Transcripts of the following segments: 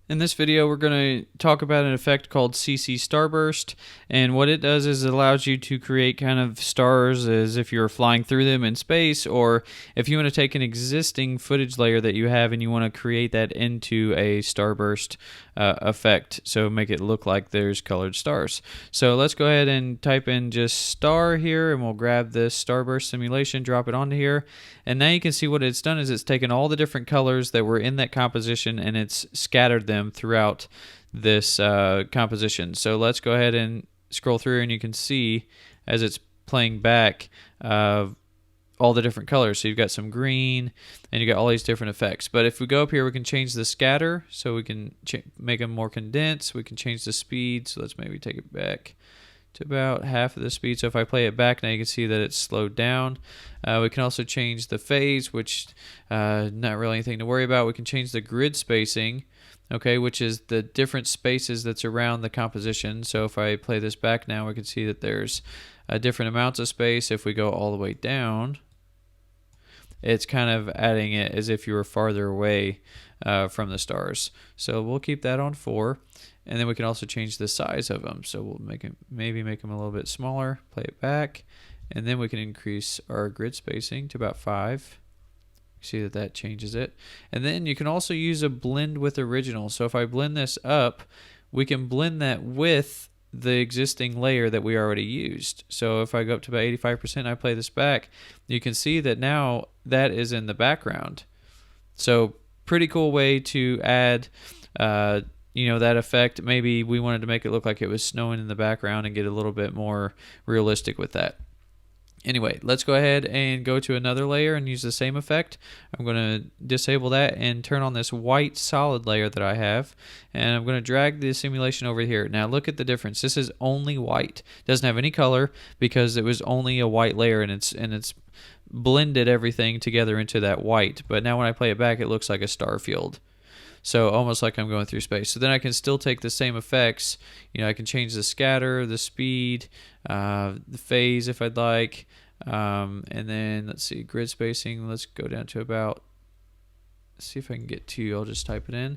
In this video, we're going to talk about an effect called CC Starburst, and what it does is it allows you to create kind of stars as if you're flying through them in space, or if you want to take an existing footage layer that you have and you want to create that into a starburst effect, so make it look like there's colored stars. So let's go ahead and type in just star here, and we'll grab this starburst simulation, drop it onto here, and now you can see what it's done is it's taken all the different colors that were in that composition and it's scattered them throughout this composition. So let's go ahead and scroll through, and you can see as it's playing back all the different colors. So you've got some green and you got all these different effects. But if we go up here, we can change the scatter, so we can make them more condensed. We can change the speed, so let's maybe take it back to about half of the speed. So if I play it back now, you can see that it's slowed down. We can also change the phase, which not really anything to worry about. We can change the grid spacing, okay, which is the different spaces that's around the composition. So if I play this back now, we can see that there's different amounts of space. If we go all the way down, it's kind of adding it as if you were farther away from the stars. So we'll keep that on 4. And then we can also change the size of them. So we'll maybe make them a little bit smaller, play it back, and then we can increase our grid spacing to about 5. See that that changes it. And then you can also use a blend with original. So if I blend this up, we can blend that with the existing layer that we already used. So if I go up to about 85% and I play this back, you can see that now that is in the background. So pretty cool way to add that effect. Maybe we wanted to make it look like it was snowing in the background and get a little bit more realistic with that. Anyway, let's go ahead and go to another layer and use the same effect. I'm going to disable that and turn on this white solid layer that I have, and I'm going to drag the simulation over here. Now look at the difference. This is only white. It doesn't have any color because it was only a white layer, and it's blended everything together into that white. But now when I play it back, it looks like a star field. So almost like I'm going through space. So then I can still take the same effects. I can change the scatter, the speed, the phase if I'd like. And then let's see, grid spacing. Let's go down to about, see if I can get 2. I'll just type it in.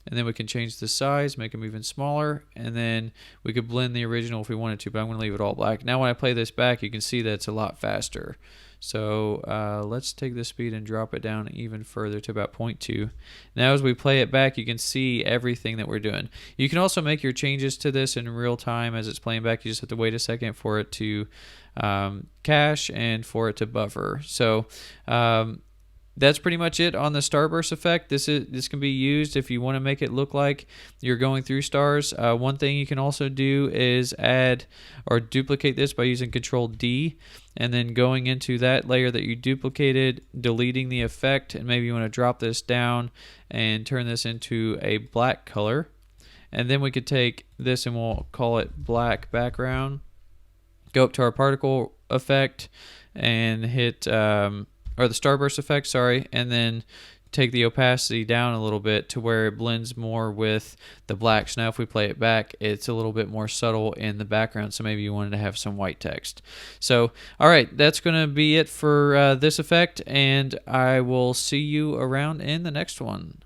And then we can change the size, make them even smaller. And then we could blend the original if we wanted to, but I'm going to leave it all black. Now when I play this back, you can see that it's a lot faster. So let's take the speed and drop it down even further to about 0.2. Now as we play it back, you can see everything that we're doing. You can also make your changes to this in real time as it's playing back. You just have to wait a second for it to cache and for it to buffer. So that's pretty much it on the starburst effect. This can be used if you want to make it look like you're going through stars. One thing you can also do is add or duplicate this by using Control D, and then going into that layer that you duplicated, deleting the effect, and maybe you want to drop this down and turn this into a black color. And then we could take this and we'll call it black background. Go up to our particle effect and hit or the starburst effect, sorry, and then take the opacity down a little bit to where it blends more with the blacks. Now if we play it back, it's a little bit more subtle in the background, so maybe you wanted to have some white text. So alright, that's going to be it for this effect, and I will see you around in the next one.